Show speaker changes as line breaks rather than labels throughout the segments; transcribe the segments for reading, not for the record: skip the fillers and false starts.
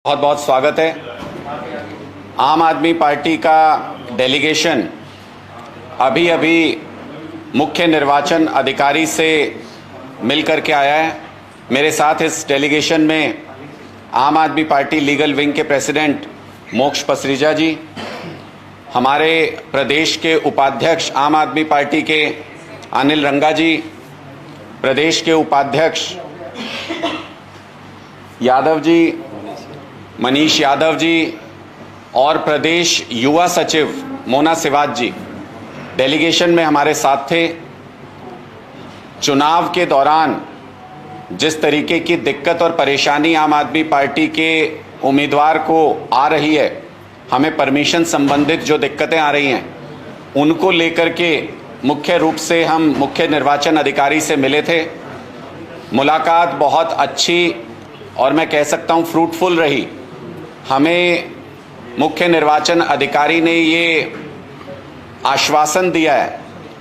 बहुत बहुत स्वागत है। आम आदमी पार्टी का डेलीगेशन अभी अभी मुख्य निर्वाचन अधिकारी से मिल कर के आया है। मेरे साथ इस डेलीगेशन में आम आदमी पार्टी लीगल विंग के प्रेसिडेंट मोक्ष पसरीजा जी, हमारे प्रदेश के उपाध्यक्ष आम आदमी पार्टी के अनिल रंगा जी, प्रदेश के उपाध्यक्ष यादव जी, मनीष यादव जी और प्रदेश युवा सचिव मोना सिवाज जी डेलीगेशन में हमारे साथ थे। चुनाव के दौरान जिस तरीके की दिक्कत और परेशानी आम आदमी पार्टी के उम्मीदवार को आ रही है, हमें परमिशन संबंधित जो दिक्कतें आ रही हैं उनको लेकर के मुख्य रूप से हम मुख्य निर्वाचन अधिकारी से मिले थे। मुलाकात बहुत अच्छी और मैं कह सकता हूं फ्रूटफुल रही। हमें मुख्य निर्वाचन अधिकारी ने ये आश्वासन दिया है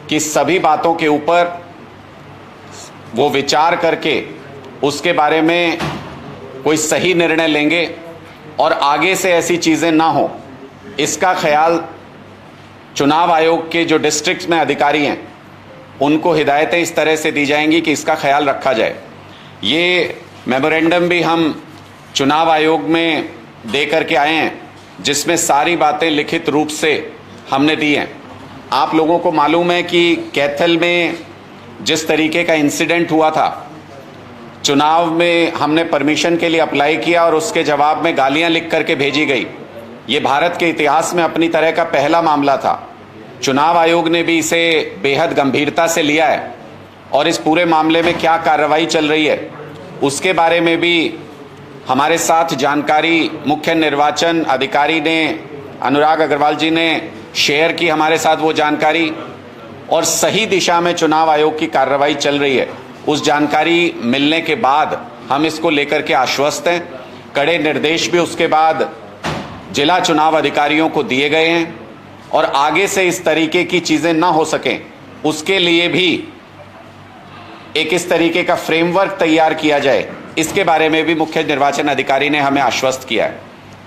कि सभी बातों के ऊपर वो विचार करके उसके बारे में कोई सही निर्णय लेंगे और आगे से ऐसी चीज़ें ना हो, इसका ख्याल चुनाव आयोग के जो डिस्ट्रिक्ट में अधिकारी हैं उनको हिदायतें इस तरह से दी जाएंगी कि इसका ख्याल रखा जाए। ये मेमोरेंडम भी हम चुनाव आयोग में दे करके आए हैं जिसमें सारी बातें लिखित रूप से हमने दी हैं। आप लोगों को मालूम है कि कैथल में जिस तरीके का इंसिडेंट हुआ था, चुनाव में हमने परमिशन के लिए अप्लाई किया और उसके जवाब में गालियां लिख करके भेजी गई। ये भारत के इतिहास में अपनी तरह का पहला मामला था। चुनाव आयोग ने भी इसे बेहद गंभीरता से लिया है और इस पूरे मामले में क्या कार्रवाई चल रही है उसके बारे में भी हमारे साथ जानकारी मुख्य निर्वाचन अधिकारी ने, अनुराग अग्रवाल जी ने शेयर की हमारे साथ वो जानकारी, और सही दिशा में चुनाव आयोग की कार्रवाई चल रही है। उस जानकारी मिलने के बाद हम इसको लेकर के आश्वस्त हैं। कड़े निर्देश भी उसके बाद जिला चुनाव अधिकारियों को दिए गए हैं और आगे से इस तरीके की चीज़ें ना हो सकें उसके लिए भी एक इस तरीके का फ्रेमवर्क तैयार किया जाए, इसके बारे में भी मुख्य निर्वाचन अधिकारी ने हमें आश्वस्त किया है।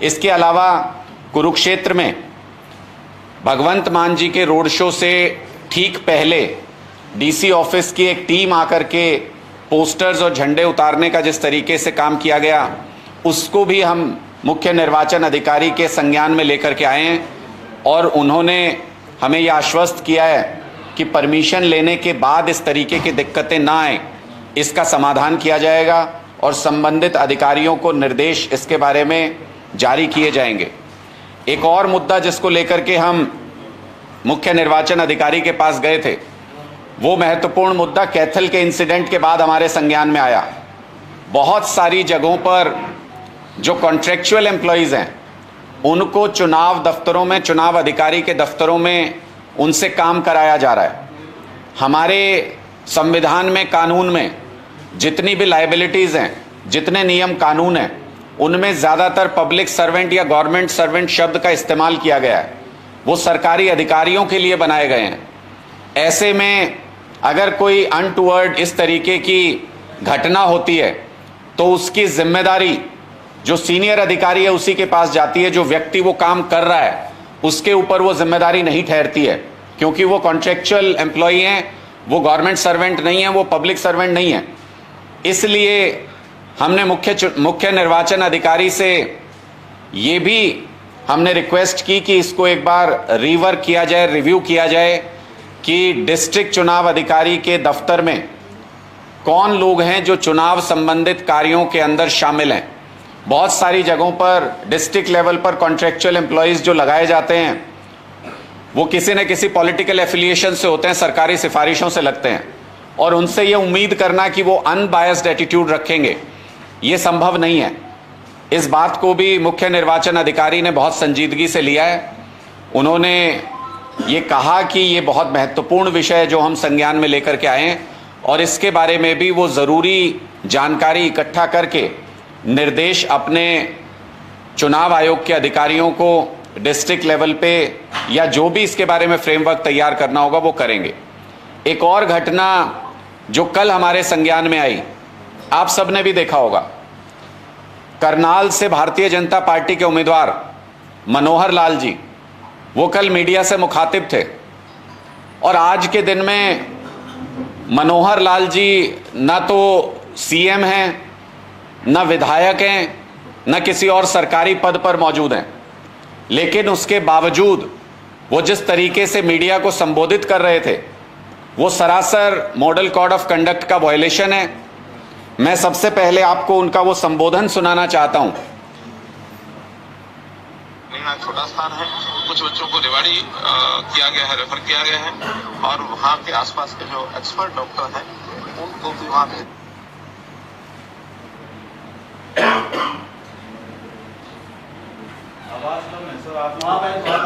इसके अलावा कुरुक्षेत्र में भगवंत मान जी के रोड शो से ठीक पहले डीसी ऑफिस की एक टीम आकर के पोस्टर्स और झंडे उतारने का जिस तरीके से काम किया गया, उसको भी हम मुख्य निर्वाचन अधिकारी के संज्ञान में लेकर के आए हैं और उन्होंने हमें यह आश्वस्त किया है कि परमिशन लेने के बाद इस तरीके की दिक्कतें ना आए, इसका समाधान किया जाएगा और संबंधित अधिकारियों को निर्देश इसके बारे में जारी किए जाएंगे। एक और मुद्दा जिसको लेकर के हम मुख्य निर्वाचन अधिकारी के पास गए थे, वो महत्वपूर्ण मुद्दा कैथल के इंसिडेंट के बाद हमारे संज्ञान में आया। बहुत सारी जगहों पर जो कॉन्ट्रेक्चुअल एम्प्लॉयज़ हैं उनको चुनाव दफ्तरों में, चुनाव अधिकारी के दफ्तरों में उनसे काम कराया जा रहा है। हमारे संविधान में, कानून में जितनी भी लायबिलिटीज़ हैं, जितने नियम कानून हैं, उनमें ज़्यादातर पब्लिक सर्वेंट या गवर्नमेंट सर्वेंट शब्द का इस्तेमाल किया गया है। वो सरकारी अधिकारियों के लिए बनाए गए हैं। ऐसे में अगर कोई अनटूवर्ड इस तरीके की घटना होती है तो उसकी जिम्मेदारी जो सीनियर अधिकारी है उसी के पास जाती है। जो व्यक्ति वो काम कर रहा है उसके ऊपर वो जिम्मेदारी नहीं ठहरती है, क्योंकि वो कॉन्ट्रेक्चुअल एम्प्लॉई हैं, वो गवर्नमेंट सर्वेंट नहीं है, वो पब्लिक सर्वेंट नहीं है। इसलिए हमने मुख्य निर्वाचन अधिकारी से ये भी हमने रिक्वेस्ट की कि इसको एक बार रीवर्क किया जाए, रिव्यू किया जाए कि डिस्ट्रिक्ट चुनाव अधिकारी के दफ्तर में कौन लोग हैं जो चुनाव संबंधित कार्यों के अंदर शामिल हैं। बहुत सारी जगहों पर डिस्ट्रिक्ट लेवल पर कॉन्ट्रेक्चुअल एम्प्लॉयज़ जो लगाए जाते हैं वो किसी न किसी पॉलिटिकल एफिलिएशन से होते हैं, सरकारी सिफारिशों से लगते हैं, और उनसे ये उम्मीद करना कि वो अनबायस्ड एटीट्यूड रखेंगे, ये संभव नहीं है। इस बात को भी मुख्य निर्वाचन अधिकारी ने बहुत संजीदगी से लिया है। उन्होंने ये कहा कि ये बहुत महत्वपूर्ण विषय है जो हम संज्ञान में लेकर के आए हैं और इसके बारे में भी वो ज़रूरी जानकारी इकट्ठा करके निर्देश अपने चुनाव आयोग के अधिकारियों को डिस्ट्रिक्ट लेवल पे या जो भी इसके बारे में फ्रेमवर्क तैयार करना होगा वो करेंगे। एक और घटना जो कल हमारे संज्ञान में आई, आप सबने भी देखा होगा, करनाल से भारतीय जनता पार्टी के उम्मीदवार मनोहर लाल जी, वो कल मीडिया से मुखातिब थे और आज के दिन में मनोहर लाल जी ना तो सीएम हैं, ना विधायक हैं, ना किसी और सरकारी पद पर मौजूद हैं, लेकिन उसके बावजूद वो जिस तरीके से मीडिया को संबोधित कर रहे थे वो सरासर मॉडल कोड ऑफ कंडक्ट का वायलेशन है। मैं सबसे पहले आपको उनका वो संबोधन सुनाना चाहता हूं।
छोटा स्थान है, कुछ बच्चों को रेवाड़ी किया गया है, रेफर किया गया है और वहाँ के आसपास के जो एक्सपर्ट डॉक्टर हैं उनको भी वहाँ पे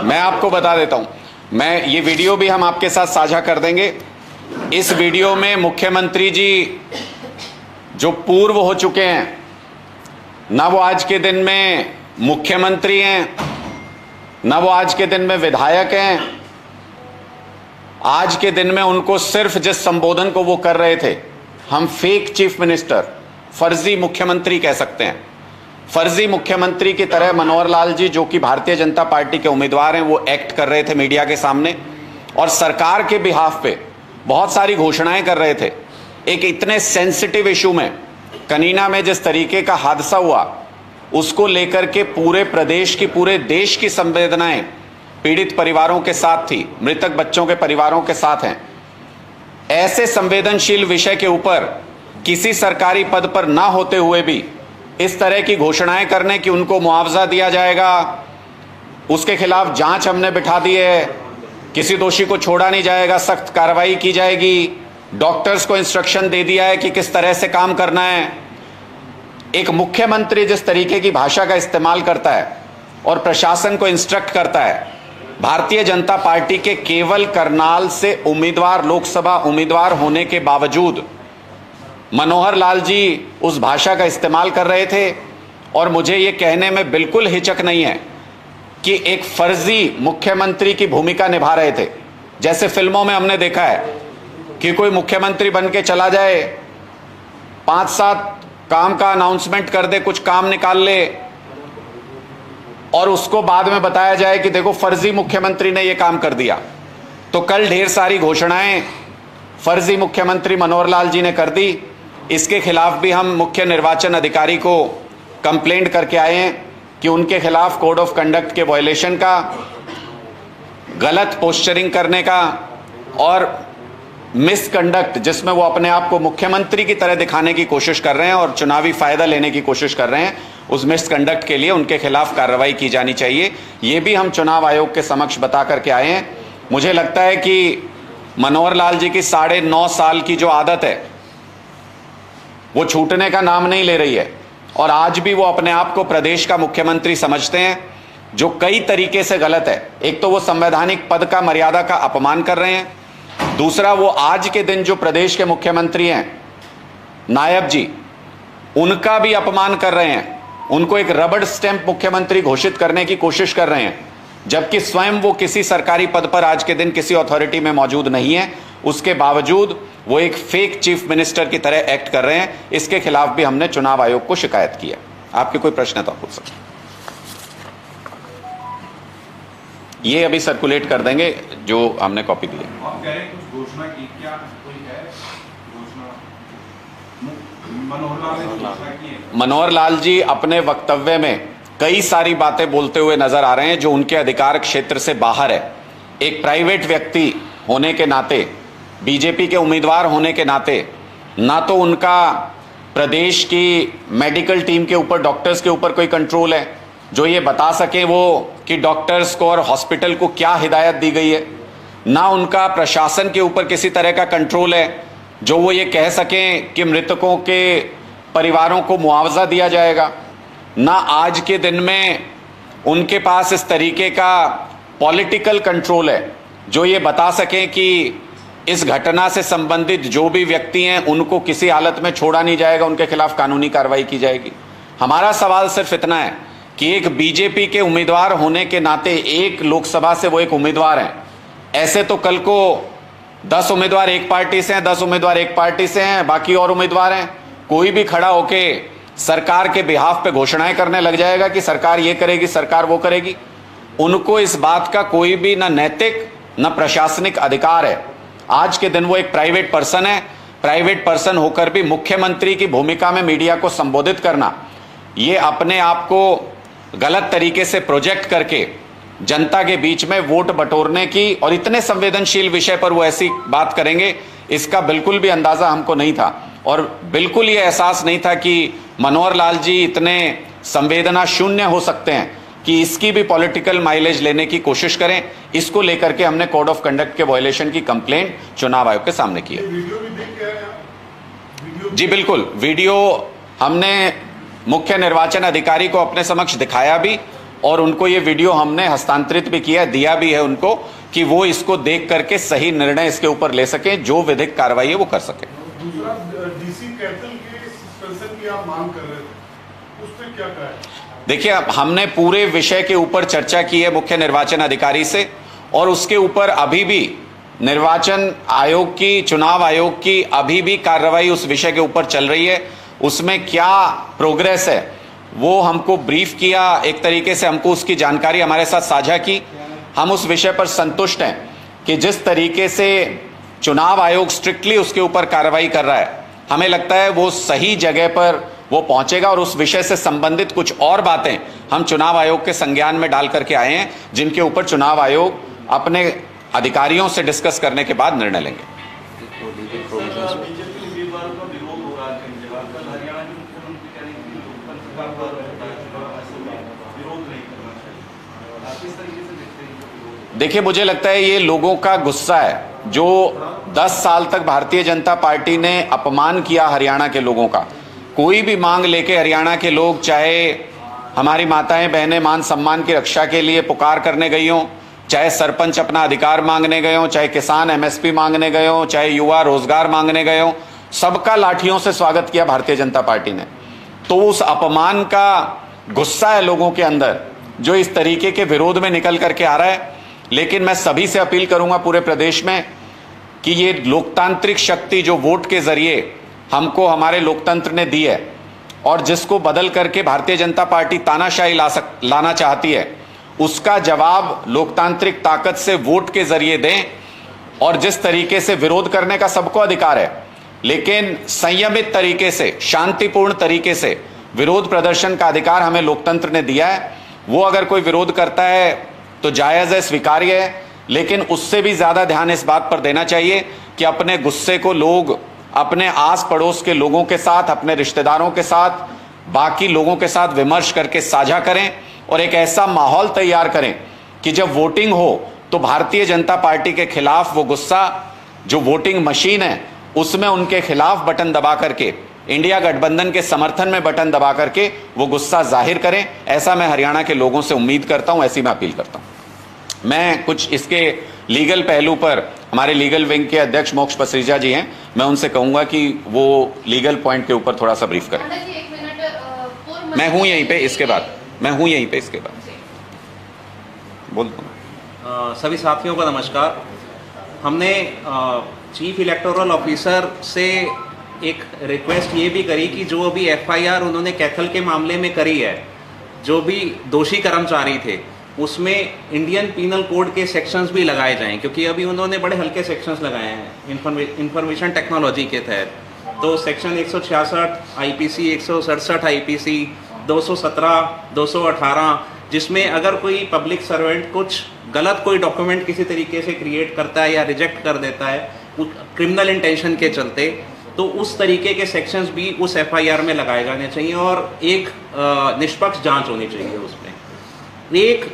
मैं आपको बता देता हूं, मैं ये वीडियो भी हम आपके साथ साझा कर देंगे। इस वीडियो में मुख्यमंत्री जी जो पूर्व हो चुके हैं, ना वो आज के दिन में मुख्यमंत्री हैं, ना वो आज के दिन में विधायक हैं, आज के दिन में उनको सिर्फ जिस संबोधन को वो कर रहे थे, हम फेक चीफ मिनिस्टर, फर्जी मुख्यमंत्री कह सकते हैं। फर्जी मुख्यमंत्री की तरह मनोहर लाल जी, जो कि भारतीय जनता पार्टी के उम्मीदवार हैं, वो एक्ट कर रहे थे मीडिया के सामने और सरकार के बिहाफ पे बहुत सारी घोषणाएं कर रहे थे। एक इतने सेंसिटिव इशू में, कनीना में जिस तरीके का हादसा हुआ, उसको लेकर के पूरे प्रदेश की, पूरे देश की संवेदनाएं पीड़ित परिवारों के साथ थी, मृतक बच्चों के परिवारों के साथ हैं। ऐसे संवेदनशील विषय के ऊपर किसी सरकारी पद पर ना होते हुए भी इस तरह की घोषणाएं करने कि उनको मुआवजा दिया जाएगा, उसके खिलाफ जांच हमने बिठा दी है, किसी दोषी को छोड़ा नहीं जाएगा, सख्त कार्रवाई की जाएगी, डॉक्टर्स को इंस्ट्रक्शन दे दिया है कि किस तरह से काम करना है। एक मुख्यमंत्री जिस तरीके की भाषा का इस्तेमाल करता है और प्रशासन को इंस्ट्रक्ट करता है, भारतीय जनता पार्टी के केवल करनाल से उम्मीदवार, लोकसभा उम्मीदवार होने के बावजूद मनोहर लाल जी उस भाषा का इस्तेमाल कर रहे थे। और मुझे ये कहने में बिल्कुल हिचक नहीं है कि एक फर्जी मुख्यमंत्री की भूमिका निभा रहे थे। जैसे फिल्मों में हमने देखा है कि कोई मुख्यमंत्री बन के चला जाए, 5-7 काम का अनाउंसमेंट कर दे, कुछ काम निकाल ले और उसको बाद में बताया जाए कि देखो फर्जी मुख्यमंत्री ने ये काम कर दिया। तो कल ढेर सारी घोषणाएं फर्जी मुख्यमंत्री मनोहर लाल जी ने कर दी। इसके खिलाफ भी हम मुख्य निर्वाचन अधिकारी को कंप्लेंट करके आए हैं कि उनके खिलाफ कोड ऑफ कंडक्ट के वायलेशन का, गलत पोस्चरिंग करने का और मिसकंडक्ट, जिसमें वो अपने आप को मुख्यमंत्री की तरह दिखाने की कोशिश कर रहे हैं और चुनावी फायदा लेने की कोशिश कर रहे हैं, उस मिसकंडक्ट के लिए उनके खिलाफ कार्रवाई की जानी चाहिए। ये भी हम चुनाव आयोग के समक्ष बता करके आए हैं। मुझे लगता है कि मनोहर लाल जी की 9.5 साल की जो आदत है वो छूटने का नाम नहीं ले रही है और आज भी वो अपने आप को प्रदेश का मुख्यमंत्री समझते हैं, जो कई तरीके से गलत है। एक तो वो संवैधानिक पद का, मर्यादा का अपमान कर रहे हैं, दूसरा वो आज के दिन जो प्रदेश के मुख्यमंत्री हैं नायब जी, उनका भी अपमान कर रहे हैं, उनको एक रबड़ स्टैंप मुख्यमंत्री घोषित करने की कोशिश कर रहे हैं, जबकि स्वयं वो किसी सरकारी पद पर आज के दिन किसी अथॉरिटी में मौजूद नहीं है। उसके बावजूद वो एक फेक चीफ मिनिस्टर की तरह एक्ट कर रहे हैं। इसके खिलाफ भी हमने चुनाव आयोग को शिकायत की है। आपके कोई प्रश्न है तो आप पूछ सकते हैं। ये अभी सर्कुलेट कर देंगे जो हमने कॉपी दी है।
आप कह रहे हैं कुछ घोषणा की, क्या कोई है घोषणा? मनोहर लाल ने घोषणा की है?
मनोहर लाल जी अपने वक्तव्य में कई सारी बातें बोलते हुए नजर आ रहे हैं जो उनके अधिकार क्षेत्र से बाहर है। एक प्राइवेट व्यक्ति होने के नाते, बीजेपी के उम्मीदवार होने के नाते, ना तो उनका प्रदेश की मेडिकल टीम के ऊपर, डॉक्टर्स के ऊपर कोई कंट्रोल है जो ये बता सके वो कि डॉक्टर्स को और हॉस्पिटल को क्या हिदायत दी गई है, ना उनका प्रशासन के ऊपर किसी तरह का कंट्रोल है जो वो ये कह सकें कि मृतकों के परिवारों को मुआवजा दिया जाएगा, ना आज के दिन में उनके पास इस तरीके का पॉलिटिकल कंट्रोल है जो ये बता सकें कि इस घटना से संबंधित जो भी व्यक्ति हैं उनको किसी हालत में छोड़ा नहीं जाएगा, उनके खिलाफ कानूनी कार्रवाई की जाएगी। हमारा सवाल सिर्फ इतना है कि एक बीजेपी के उम्मीदवार होने के नाते, एक लोकसभा से वो एक उम्मीदवार हैं, ऐसे तो कल को 10 उम्मीदवार एक पार्टी से हैं, 10 उम्मीदवार एक पार्टी से हैं, बाकी और उम्मीदवार हैं, कोई भी खड़ा होके सरकार के बिहाफ पे घोषणाएं करने लग जाएगा कि सरकार ये करेगी, सरकार वो करेगी। उनको इस बात का कोई भी ना नैतिक ना प्रशासनिक अधिकार है। आज के दिन वो एक प्राइवेट पर्सन है। प्राइवेट पर्सन होकर भी मुख्यमंत्री की भूमिका में मीडिया को संबोधित करना, ये अपने आप को गलत तरीके से प्रोजेक्ट करके जनता के बीच में वोट बटोरने की, और इतने संवेदनशील विषय पर वो ऐसी बात करेंगे, इसका बिल्कुल भी अंदाजा हमको नहीं था। और बिल्कुल ये एहसास नहीं था कि मनोहर लाल जी इतने संवेदना शून्य हो सकते हैं कि इसकी भी पॉलिटिकल माइलेज लेने की कोशिश करें। इसको लेकर के हमने कोड ऑफ कंडक्ट के वायलेशन की कंप्लेंट चुनाव आयोग के सामने की है। जी बिल्कुल, वीडियो हमने मुख्य निर्वाचन अधिकारी को अपने समक्ष दिखाया भी, और उनको ये वीडियो हमने हस्तांतरित भी किया, दिया भी है उनको, कि वो इसको देख करके सही निर्णय इसके ऊपर ले सके, जो विधिक कार्रवाई है वो कर सके।
दूसरा, डीसी कैथल के सस्पेंशन की आप मांग कर रहे थे, उस पे क्या कहा है?
देखिए, अब हमने पूरे विषय के ऊपर चर्चा की है मुख्य निर्वाचन अधिकारी से, और उसके ऊपर अभी भी निर्वाचन आयोग की, चुनाव आयोग की अभी भी कार्रवाई उस विषय के ऊपर चल रही है। उसमें क्या प्रोग्रेस है वो हमको ब्रीफ किया, एक तरीके से हमको उसकी जानकारी हमारे साथ साझा की। हम उस विषय पर संतुष्ट हैं कि जिस तरीके से चुनाव आयोग स्ट्रिक्टली उसके ऊपर कार्रवाई कर रहा है, हमें लगता है वो सही जगह पर वो पहुंचेगा। और उस विषय से संबंधित कुछ और बातें हम चुनाव आयोग के संज्ञान में डाल करके आए हैं, जिनके ऊपर चुनाव आयोग अपने अधिकारियों से डिस्कस करने के बाद निर्णय लेंगे। देखिए, मुझे लगता है ये लोगों का गुस्सा है। जो 10 साल तक भारतीय जनता पार्टी ने अपमान किया हरियाणा के लोगों का, कोई भी मांग लेके हरियाणा के लोग, चाहे हमारी माताएं बहनें मान सम्मान की रक्षा के लिए पुकार करने गई हों, चाहे सरपंच अपना अधिकार मांगने गए हों, चाहे किसान एमएसपी मांगने गए हों, चाहे युवा रोजगार मांगने गए हों, सबका लाठियों से स्वागत किया भारतीय जनता पार्टी ने। तो उस अपमान का गुस्सा है लोगों के अंदर, जो इस तरीके के विरोध में निकल करके आ रहा है। लेकिन मैं सभी से अपील करूंगा पूरे प्रदेश में कि ये लोकतांत्रिक शक्ति जो वोट के जरिए हमको हमारे लोकतंत्र ने दी है, और जिसको बदल करके भारतीय जनता पार्टी तानाशाही लाना चाहती है, उसका जवाब लोकतांत्रिक ताकत से वोट के जरिए दें। और जिस तरीके से विरोध करने का सबको अधिकार है, लेकिन संयमित तरीके से, शांतिपूर्ण तरीके से विरोध प्रदर्शन का अधिकार हमें लोकतंत्र ने दिया है। वो अगर कोई विरोध करता है तो जायज़ है, स्वीकार्य है, लेकिन उससे भी ज़्यादा ध्यान इस बात पर देना चाहिए कि अपने गुस्से को लोग अपने आस पड़ोस के लोगों के साथ, अपने रिश्तेदारों के साथ, बाकी लोगों के साथ विमर्श करके साझा करें, और एक ऐसा माहौल तैयार करें कि जब वोटिंग हो तो भारतीय जनता पार्टी के खिलाफ वो गुस्सा, जो वोटिंग मशीन है उसमें उनके खिलाफ बटन दबा करके, इंडिया गठबंधन के समर्थन में बटन दबा करके वो गुस्सा जाहिर करें। ऐसा मैं हरियाणा के लोगों से उम्मीद करता हूं, ऐसी मैं अपील करता हूं। मैं कुछ इसके लीगल पहलू पर हमारे लीगल विंग के अध्यक्ष मोक्ष पसरीजा जी हैं, मैं उनसे कहूंगा कि वो लीगल पॉइंट के ऊपर थोड़ा सा ब्रीफ करें। मैं हूं यहीं पे, इसके बाद मैं हूं यहीं पे, इसके बाद बोल दूंगा।
सभी साथियों को नमस्कार। हमने चीफ इलेक्टोरल ऑफिसर से एक रिक्वेस्ट ये भी करी कि जो अभी एफआईआर उन्होंने कैथल के मामले में करी है, जो भी दोषी कर्मचारी थे, उसमें इंडियन पीनल कोड के सेक्शंस भी लगाए जाएं, क्योंकि अभी उन्होंने बड़े हल्के सेक्शंस लगाए हैं इंफॉर्मेशन टेक्नोलॉजी के तहत। तो सेक्शन 166 आईपीसी, 167 आईपीसी, 217, 218, जिसमें अगर कोई पब्लिक सर्वेंट कुछ गलत कोई डॉक्यूमेंट किसी तरीके से क्रिएट करता है या रिजेक्ट कर देता है क्रिमिनल इंटेंशन के चलते, तो उस तरीके के सेक्शंस भी उस एफआईआर में लगाए जाने चाहिए और एक निष्पक्ष जांच होनी चाहिए उसमें। एक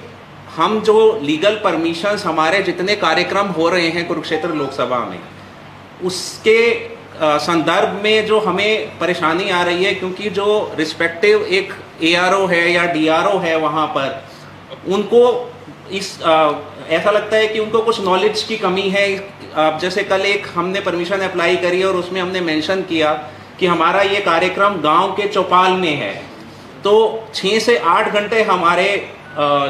हम जो लीगल परमिशंस, हमारे जितने कार्यक्रम हो रहे हैं कुरुक्षेत्र लोकसभा में, उसके संदर्भ में जो हमें परेशानी आ रही है, क्योंकि जो रिस्पेक्टिव एक एआरओ है या डीआरओ है वहाँ पर, उनको ऐसा लगता है कि उनको कुछ नॉलेज की कमी है। जैसे कल एक हमने परमिशन अप्लाई करी और उसमें हमने मेंशन किया कि हमारा ये कार्यक्रम गांव के चौपाल में है, तो 6 से 8 घंटे हमारे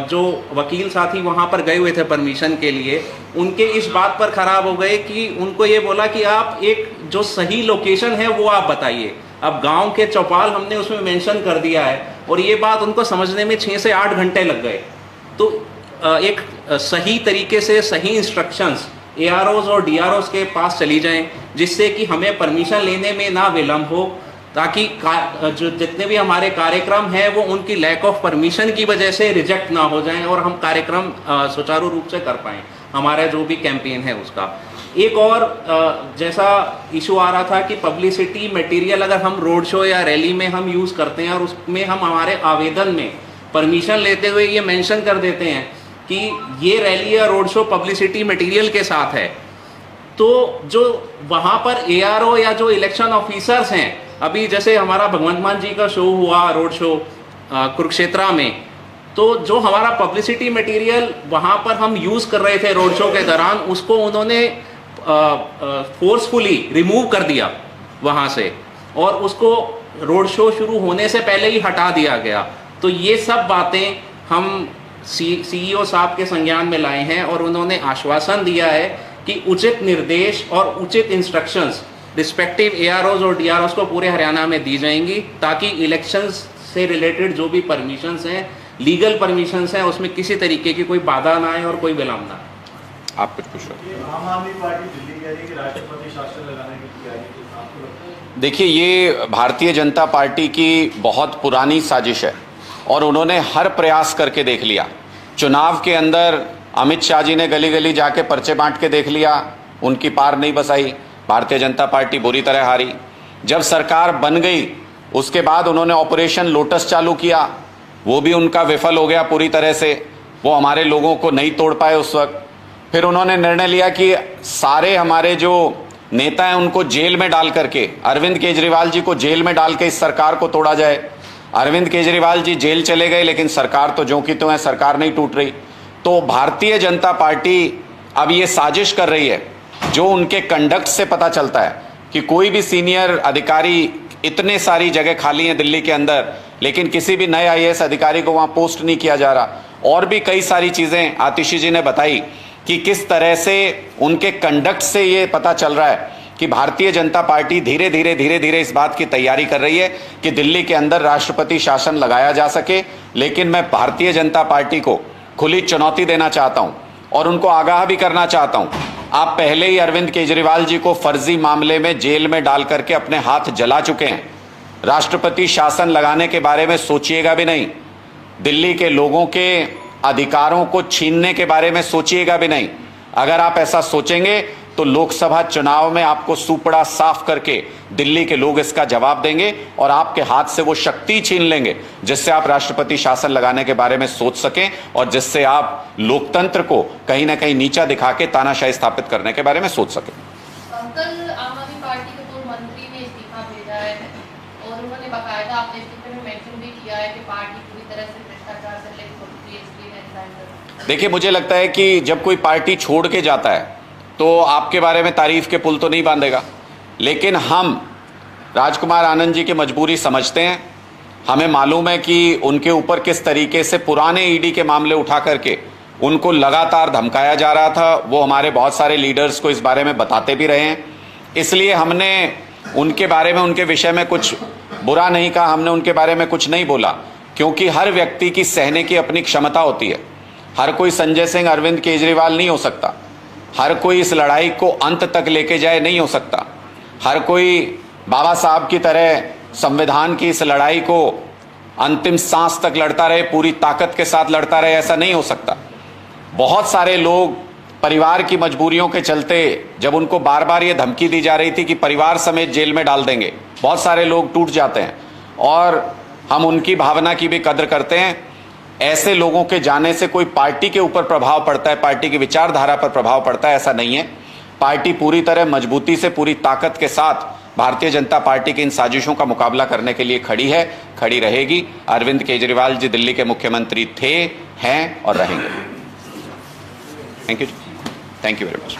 जो वकील साथी वहाँ पर गए हुए थे परमिशन के लिए, उनके इस बात पर खराब हो गए कि उनको ये बोला कि आप एक जो सही लोकेशन है वो आप बताइए। अब गांव के चौपाल हमने उसमें मेंशन कर दिया है और ये बात उनको समझने में 6 से 8 घंटे लग गए। तो एक सही तरीके से सही इंस्ट्रक्शंस AROs और DROs के पास चली जाएं, जिससे कि हमें परमिशन लेने में ना विलम्ब हो, ताकि जो जितने भी हमारे कार्यक्रम हैं वो उनकी लैक ऑफ परमिशन की वजह से रिजेक्ट ना हो जाएं और हम कार्यक्रम सुचारू रूप से कर पाएं, हमारा जो भी कैंपेन है उसका। एक और जैसा इशू आ रहा था कि पब्लिसिटी मटेरियल अगर हम रोड शो या रैली में हम यूज़ करते हैं और उसमें हम हमारे आवेदन में परमिशन लेते हुए ये मेंशन कर देते हैं कि ये रैली या रोड शो पब्लिसिटी मटेरियल के साथ है, तो जो वहाँ पर ARO या जो इलेक्शन ऑफिसर्स हैं, अभी जैसे हमारा भगवंत मान जी का शो हुआ रोड शो कुरुक्षेत्रा में, तो जो हमारा पब्लिसिटी मटेरियल वहाँ पर हम यूज़ कर रहे थे रोड शो के दौरान, उसको उन्होंने फोर्सफुली रिमूव कर दिया वहाँ से और उसको रोड शो शुरू होने से पहले ही हटा दिया गया। तो ये सब बातें हम CEO साहब के संज्ञान में लाए हैं और उन्होंने आश्वासन दिया है कि उचित निर्देश और उचित इंस्ट्रक्शंस रिस्पेक्टिव AROs और DROs को पूरे हरियाणा में दी जाएंगी, ताकि इलेक्शंस से रिलेटेड जो भी परमिशंस हैं, लीगल परमिशंस हैं, उसमें किसी तरीके की कोई बाधा ना आए और कोई विलम्ब ना आए।
आप कुछ पूछ रहे हैं?
आम आदमी पार्टी दिल्ली कह रही है कि राष्ट्रपति शासन लगाने की तैयारी, आपको लगता है?
देखिए, ये भारतीय जनता पार्टी की बहुत पुरानी साजिश है और उन्होंने हर प्रयास करके देख लिया। चुनाव के अंदर अमित शाह जी ने गली गली जाके पर्चे बांट के देख लिया, उनकी पार नहीं बसाई, भारतीय जनता पार्टी बुरी तरह हारी। जब सरकार बन गई उसके बाद उन्होंने ऑपरेशन लोटस चालू किया, वो भी उनका विफल हो गया पूरी तरह से, वो हमारे लोगों को नहीं तोड़ पाए उस वक्त। फिर उन्होंने निर्णय लिया कि सारे हमारे जो नेता हैं उनको जेल में डाल करके, अरविंद केजरीवाल जी को जेल में डाल के इस सरकार को तोड़ा जाए। अरविंद केजरीवाल जी जेल चले गए, लेकिन सरकार तो जो की तो है, सरकार नहीं टूट रही। तो भारतीय जनता पार्टी अब ये साजिश कर रही है, जो उनके कंडक्ट से पता चलता है कि कोई भी सीनियर अधिकारी, इतने सारी जगह खाली हैं दिल्ली के अंदर, लेकिन किसी भी नए IAS अधिकारी को वहाँ पोस्ट नहीं किया जा रहा। और भी कई सारी चीज़ें आतिशी जी ने बताई कि किस तरह से उनके कंडक्ट से ये पता चल रहा है कि भारतीय जनता पार्टी धीरे धीरे इस बात की तैयारी कर रही है कि दिल्ली के अंदर राष्ट्रपति शासन लगाया जा सके। लेकिन मैं भारतीय जनता पार्टी को खुली चुनौती देना चाहता हूं और उनको आगाह भी करना चाहता हूं। आप पहले ही अरविंद केजरीवाल जी को फर्जी मामले में जेल में डाल करके अपने हाथ जला चुके हैं। राष्ट्रपति शासन लगाने के बारे में सोचिएगा भी नहीं, दिल्ली के लोगों के अधिकारों को छीनने के बारे में सोचिएगा भी नहीं। अगर आप ऐसा सोचेंगे तो लोकसभा चुनाव में आपको सुपड़ा साफ करके दिल्ली के लोग इसका जवाब देंगे और आपके हाथ से वो शक्ति छीन लेंगे जिससे आप राष्ट्रपति शासन लगाने के बारे में सोच सकें और जिससे आप लोकतंत्र को कहीं ना कहीं नीचा दिखा के तानाशाही स्थापित करने के बारे में सोच सकें।
कल आम आदमी पार्टी के 2 मंत्री ने इस्तीफा भेजा है और उन्होंने बाकायदा अपने इस्तीफे में मेंशन भी किया है कि पार्टी पूरी तरह से भ्रष्टाचार से लिप्त होती है, इसलिए मैं रिजाइन कर रहा हूं।
देखिए, मुझे लगता है कि जब कोई पार्टी छोड़ के जाता है तो आपके बारे में तारीफ के पुल तो नहीं बांधेगा, लेकिन हम राजकुमार आनंद जी की मजबूरी समझते हैं। हमें मालूम है कि उनके ऊपर किस तरीके से पुराने ईडी के मामले उठा करके उनको लगातार धमकाया जा रहा था। वो हमारे बहुत सारे लीडर्स को इस बारे में बताते भी रहे हैं, इसलिए हमने उनके बारे में, उनके विषय में कुछ बुरा नहीं कहा, हमने उनके बारे में कुछ नहीं बोला, क्योंकि हर व्यक्ति की सहने की अपनी क्षमता होती है। हर कोई संजय सिंह, अरविंद केजरीवाल नहीं हो सकता, हर कोई इस लड़ाई को अंत तक लेके जाए नहीं हो सकता, हर कोई बाबा साहब की तरह संविधान की इस लड़ाई को अंतिम सांस तक लड़ता रहे, पूरी ताकत के साथ लड़ता रहे, ऐसा नहीं हो सकता। बहुत सारे लोग परिवार की मजबूरियों के चलते, जब उनको बार बार ये धमकी दी जा रही थी कि परिवार समेत जेल में डाल देंगे, बहुत सारे लोग टूट जाते हैं और हम उनकी भावना की भी कद्र करते हैं। ऐसे लोगों के जाने से कोई पार्टी के ऊपर प्रभाव पड़ता है, पार्टी की विचारधारा पर प्रभाव पड़ता है, ऐसा नहीं है। पार्टी पूरी तरह मजबूती से, पूरी ताकत के साथ भारतीय जनता पार्टी की इन साजिशों का मुकाबला करने के लिए खड़ी है, खड़ी रहेगी। अरविंद केजरीवाल जी दिल्ली के मुख्यमंत्री थे, हैं और रहेंगे। Thank you very much.